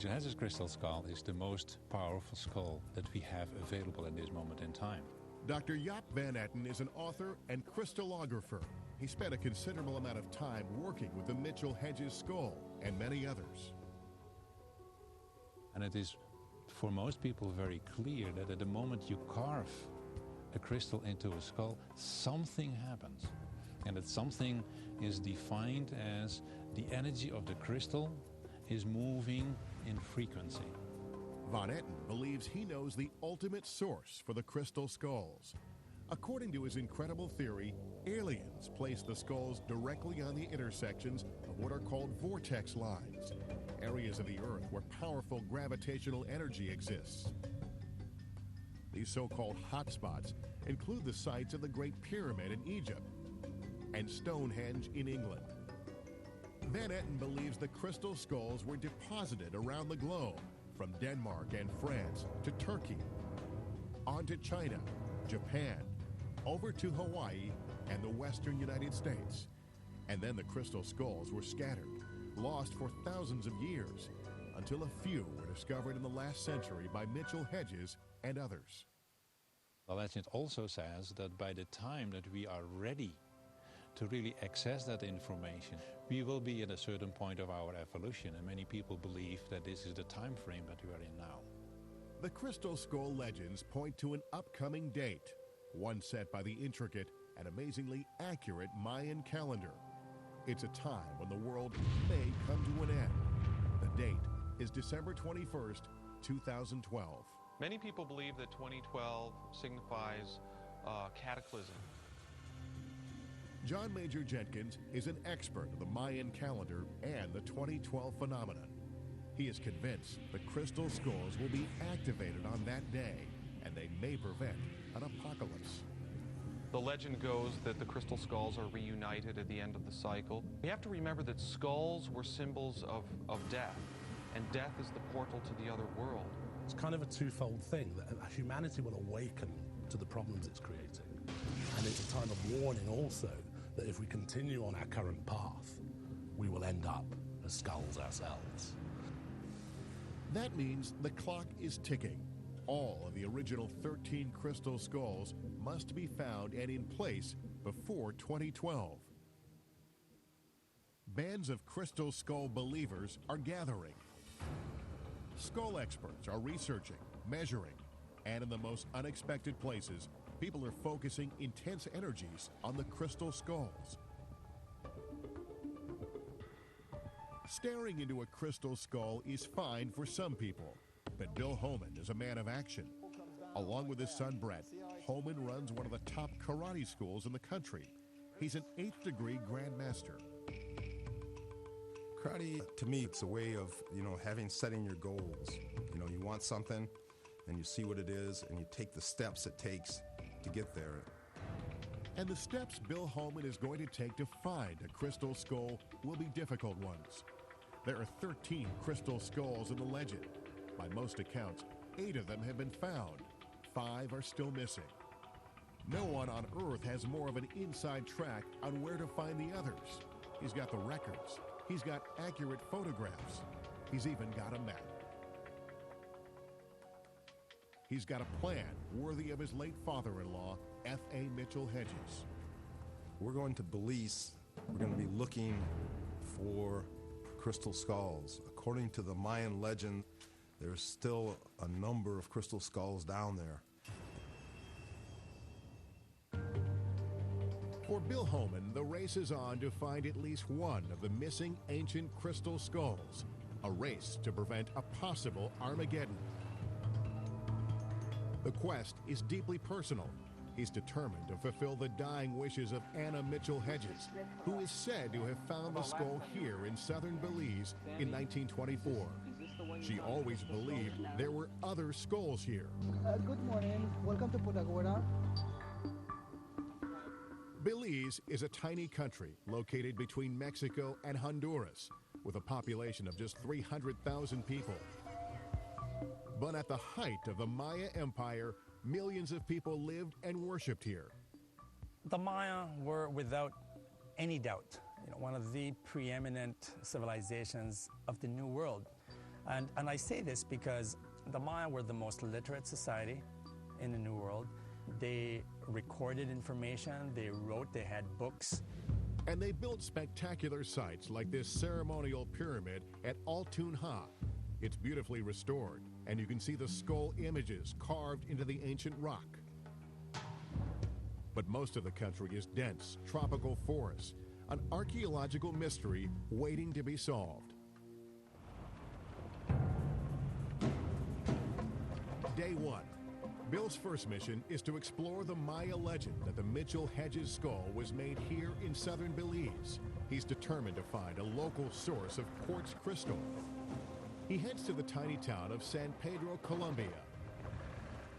Genesis crystal skull is the most powerful skull that we have available at this moment in time. Dr. Jaap van Etten is an author and crystallographer. He spent a considerable amount of time working with the Mitchell-Hedges skull and many others. And it is, for most people, very clear that at the moment you carve a crystal into a skull, something happens. And that something is defined as the energy of the crystal is moving in frequency. Van Etten believes he knows the ultimate source for the crystal skulls. According to his incredible theory, aliens place the skulls directly on the intersections of what are called vortex lines, areas of the Earth where powerful gravitational energy exists. These so-called hotspots include the sites of the Great Pyramid in Egypt and Stonehenge in England. Van Etten believes the crystal skulls were deposited around the globe, from Denmark and France to Turkey, on to China, Japan, over to Hawaii and the western United States. And then the crystal skulls were scattered, lost for thousands of years, until a few were discovered in the last century by Mitchell-Hedges and others. The legend also says that by the time that we are ready to really access that information, we will be at a certain point of our evolution, and many people believe that this is the time frame that we are in now. The crystal skull legends point to an upcoming date, one set by the intricate and amazingly accurate Mayan calendar. It's a time when the world may come to an end. The date is December 21st, 2012. Many people believe that 2012 signifies cataclysm. John Major Jenkins is an expert of the Mayan calendar and the 2012 phenomenon. He is convinced the crystal skulls will be activated on that day, and they may prevent an apocalypse. The legend goes that the crystal skulls are reunited at the end of the cycle. We have to remember that skulls were symbols of death, and death is the portal to the other world. It's kind of a twofold thing, that humanity will awaken to the problems it's creating. And it's a time of warning also that if we continue on our current path, we will end up as skulls ourselves. That means the clock is ticking. All of the original 13 crystal skulls must be found and in place before 2012. Bands of crystal skull believers are gathering. Skull experts are researching, measuring, and in the most unexpected places, people are focusing intense energies on the crystal skulls. Staring into a crystal skull is fine for some people, but Bill Homan is a man of action. Along with his son Brett, Homan runs one of the top karate schools in the country. He's an 8th degree grandmaster. Karate, to me, it's a way of, setting your goals. You want something, and you see what it is, and you take the steps it takes to get there. And the steps Bill Homan is going to take to find a crystal skull will be difficult ones. There are 13 crystal skulls in the legend. By most accounts, 8 of them have been found. 5 are still missing. No one on Earth has more of an inside track on where to find the others. He's got the records. He's got accurate photographs. He's even got a map. He's got a plan worthy of his late father-in-law, F.A. Mitchell-Hedges. We're going to Belize. We're going to be looking for crystal skulls. According to the Mayan legend, there's still a number of crystal skulls down there. For Bill Homan, the race is on to find at least one of the missing ancient crystal skulls, a race to prevent a possible Armageddon. The quest is deeply personal. He's determined to fulfill the dying wishes of Anna Mitchell-Hedges, who is said to have found the skull here in southern Belize in 1924. She always believed there were other skulls here. Good morning. Welcome to Putagora. Belize is a tiny country located between Mexico and Honduras, with a population of just 300,000 people. But at the height of the Maya Empire, millions of people lived and worshipped here. The Maya were, without any doubt, one of the preeminent civilizations of the New World. And I say this because the Maya were the most literate society in the New World. They recorded information, they wrote, they had books. And they built spectacular sites like this ceremonial pyramid at Altunha. It's beautifully restored, and you can see the skull images carved into the ancient rock. But most of the country is dense, tropical forests, an archaeological mystery waiting to be solved. Day one. Bill's first mission is to explore the Maya legend that the Mitchell-Hedges skull was made here in southern Belize. He's determined to find a local source of quartz crystal. He heads to the tiny town of San Pedro, Colombia,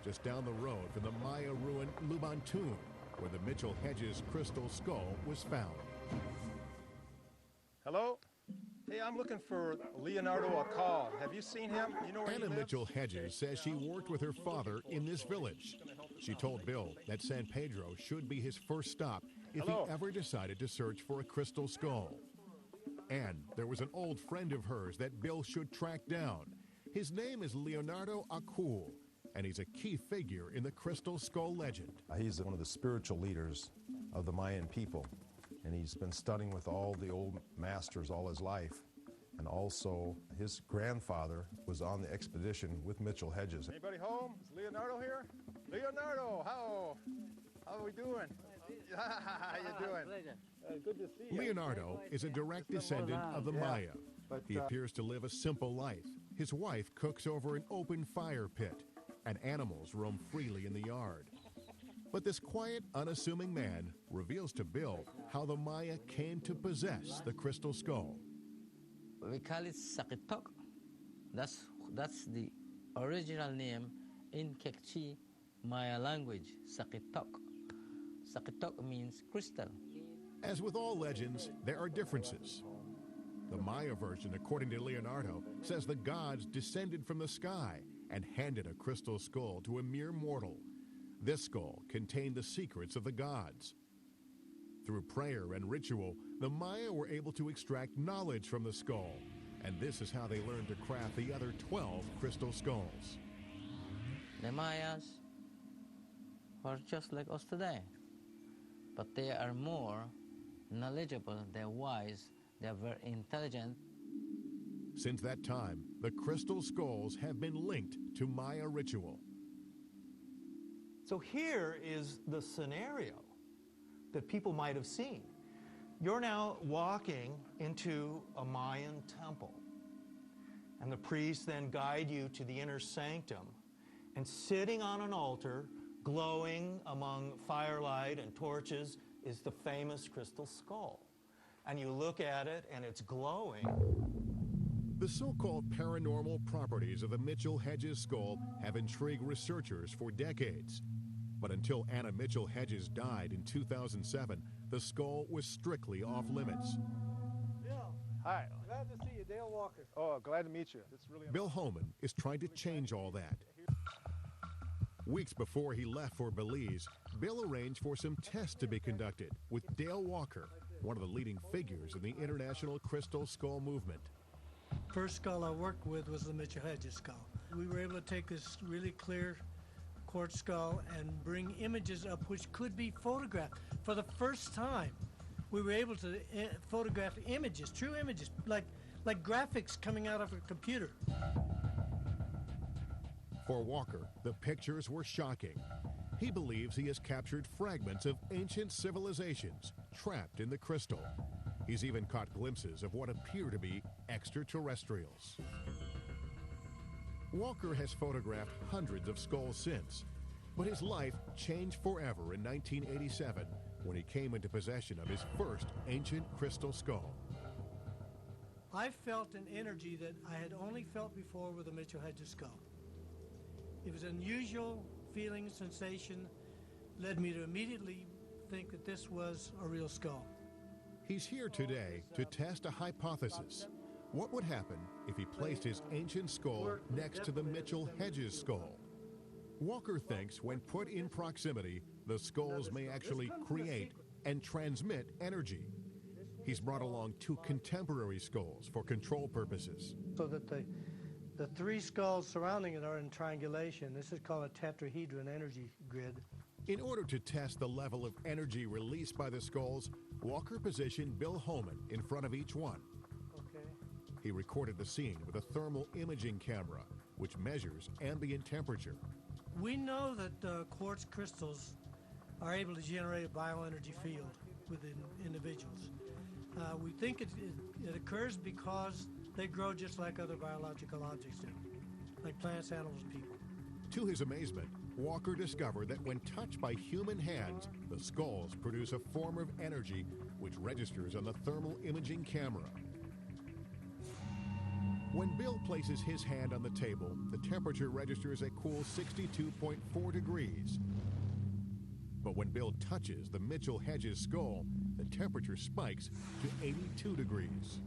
just down the road from the Maya ruin Lubantun, where the Mitchell-Hedges crystal skull was found. Hello? Hey, I'm looking for Leonardo Acal. Have you seen him? You know where he Anna lives? Mitchell-Hedges says she worked with her father in this village. She told Bill that San Pedro should be his first stop if Hello. he ever decided to search for a crystal skull. And there was an old friend of hers that Bill should track down. His name is Leonardo Acal, and he's a key figure in the crystal skull legend. He's one of the spiritual leaders of the Mayan people, and he's been studying with all the old masters all his life. And also, his grandfather was on the expedition with Mitchell-Hedges. Anybody home? Is Leonardo here? Leonardo, how are we doing? How you doing? Good to see you. Leonardo is a direct descendant of the Maya. He appears to live a simple life. His wife cooks over an open fire pit, and animals roam freely in the yard. But this quiet, unassuming man reveals to Bill how the Maya came to possess the crystal skull. We call it sakitok. That's the original name in Kekchi Maya language, sakitok. Sakitok means crystal. As with all legends, there are differences. The Maya version, according to Leonardo, says the gods descended from the sky and handed a crystal skull to a mere mortal. This skull contained the secrets of the gods. Through prayer and ritual, the Maya were able to extract knowledge from the skull, and this is how they learned to craft the other 12 crystal skulls. The Mayas were just like us today, but they are more knowledgeable, they're wise, they're very intelligent. Since that time, the crystal skulls have been linked to Maya ritual. So here is the scenario that people might have seen. You're now walking into a Mayan temple, and the priests then guide you to the inner sanctum, and sitting on an altar, glowing among firelight and torches, is the famous crystal skull. And you look at it, and it's glowing. The so-called paranormal properties of the Mitchell-Hedges skull have intrigued researchers for decades. But until Anna Mitchell-Hedges died in 2007, the skull was strictly off limits. Bill, Hi. glad to see you, Dale Walker. Oh, glad to meet you. It's really Bill Holman is trying to change all that. Weeks before he left for Belize, Bill arranged for some tests to be conducted with Dale Walker, one of the leading figures in the international crystal skull movement. First skull I worked with was the Mitchell-Hedges skull. We were able to take this really clear quartz skull and bring images up which could be photographed. For the first time, we were able to photograph images, true images, like graphics coming out of a computer. For Walker, the pictures were shocking. He believes he has captured fragments of ancient civilizations trapped in the crystal. He's even caught glimpses of what appear to be extraterrestrials. Walker has photographed hundreds of skulls since, but his life changed forever in 1987 when he came into possession of his first ancient crystal skull. I felt an energy that I had only felt before with the Mitchell-Hedges skull. It was an unusual feeling, sensation, led me to immediately think that this was a real skull. He's here today to test a hypothesis. What would happen if he placed his ancient skull next to the Mitchell-Hedges skull? Walker thinks when put in proximity, the skulls may actually create and transmit energy. He's brought along two contemporary skulls for control purposes. So that The three skulls surrounding it are in triangulation. This is called a tetrahedron energy grid. In order to test the level of energy released by the skulls, Walker positioned Bill Holman in front of each one. Okay. He recorded the scene with a thermal imaging camera, which measures ambient temperature. We know that quartz crystals are able to generate a bioenergy field within individuals. We think it occurs because they grow just like other biological objects do, like plants, animals, and people. To his amazement, Walker discovered that when touched by human hands, the skulls produce a form of energy which registers on the thermal imaging camera. When Bill places his hand on the table, the temperature registers a cool 62.4 degrees. But when Bill touches the Mitchell Hedges skull, the temperature spikes to 82 degrees.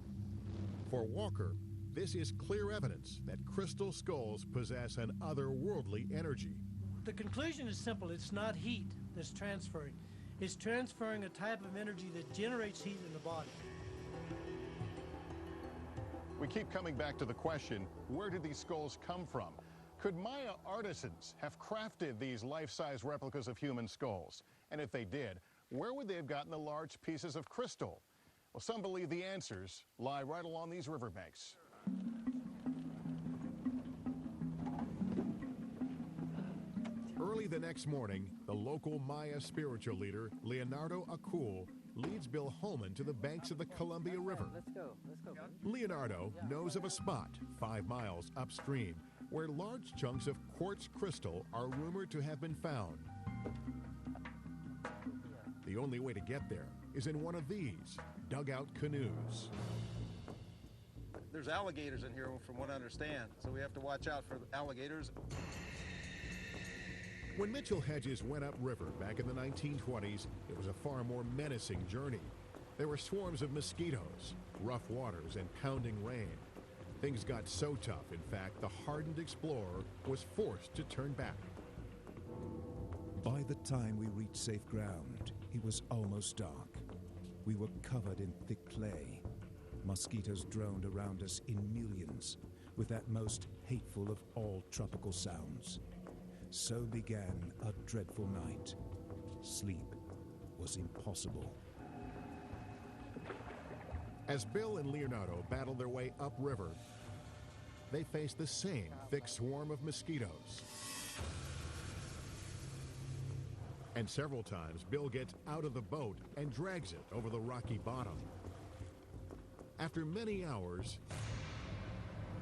For Walker, this is clear evidence that crystal skulls possess an otherworldly energy. The conclusion is simple. It's not heat that's transferring. It's transferring a type of energy that generates heat in the body. We keep coming back to the question, where did these skulls come from? Could Maya artisans have crafted these life-size replicas of human skulls? And if they did, where would they have gotten the large pieces of crystal? Well, some believe the answers lie right along these riverbanks. Early the next morning, the local Maya spiritual leader, Leonardo Acul, leads Bill Holman to the banks of the Columbia River. Let's go. Leonardo knows of a spot 5 miles upstream where large chunks of quartz crystal are rumored to have been found. The only way to get there is in one of these dugout canoes. There's alligators in here from what I understand, so we have to watch out for alligators. When Mitchell Hedges went upriver back in the 1920s, it was a far more menacing journey. There were swarms of mosquitoes, rough waters, and pounding rain. Things got so tough, in fact, the hardened explorer was forced to turn back. By the time we reached safe ground, it was almost dark. We were covered in thick clay. Mosquitoes droned around us in millions, with that most hateful of all tropical sounds. So began a dreadful night. Sleep was impossible. As Bill and Leonardo battled their way upriver, they faced the same thick swarm of mosquitoes. And several times, Bill gets out of the boat and drags it over the rocky bottom. After many hours,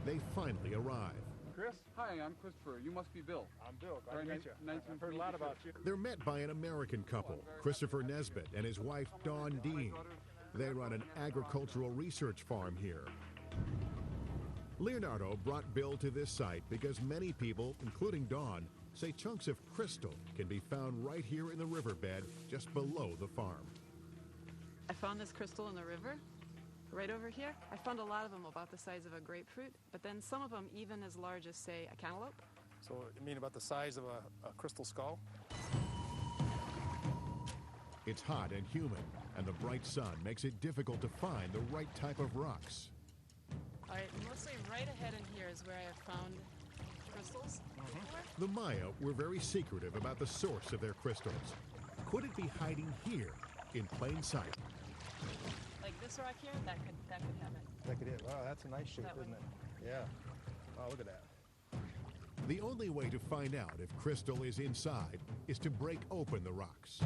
they finally arrive. Chris? Hi, I'm Christopher. You must be Bill. I'm Bill. Glad to meet you. Nice I've heard a lot about you. They're met by an American couple, Christopher Nesbitt and his wife, Dawn Dean. They run an agricultural research farm here. Leonardo brought Bill to this site because many people, including Dawn, say chunks of crystal can be found right here in the riverbed just below the farm. I found this crystal in the river, right over here. I found a lot of them about the size of a grapefruit, but then some of them even as large as, say, a cantaloupe. So you mean about the size of a crystal skull? It's hot and humid, and the bright sun makes it difficult to find the right type of rocks. All right, mostly right ahead in here is where I have found crystals before. The Maya were very secretive about the source of their crystals. Could it be hiding here in plain sight? Like this rock here, that could have it. That could hit. Wow, that's a nice shape, That isn't one. it? Yeah. Oh, look at that. The only way to find out if crystal is inside is to break open the rocks.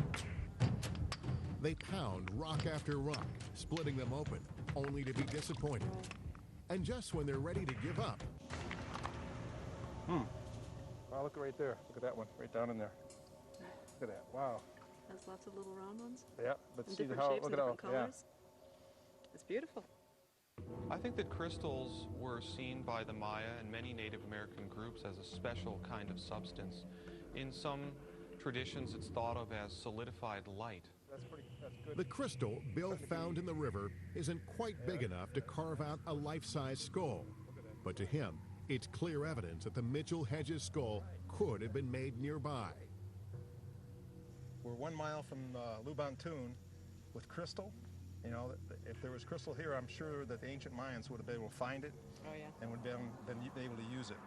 They pound rock after rock, splitting them open, only to be disappointed. And just when they're ready to give up... Wow, look right there. Look at that one, right down in there. Look at that. Wow. Has lots of little round ones. Yeah, but And see different how, shapes look and at how, different colors. It's beautiful. I think that crystals were seen by the Maya and many Native American groups as a special kind of substance. In some traditions, it's thought of as solidified light. That's good. The crystal Bill found in the river isn't quite big enough to carve out a life-size skull. But to him, it's clear evidence that the Mitchell Hedges skull could have been made nearby. We're 1 mile from Lubantun with crystal, You know, if there was crystal here, I'm sure that the ancient Mayans would have been able to find it Oh, yeah. and would have been able to use it.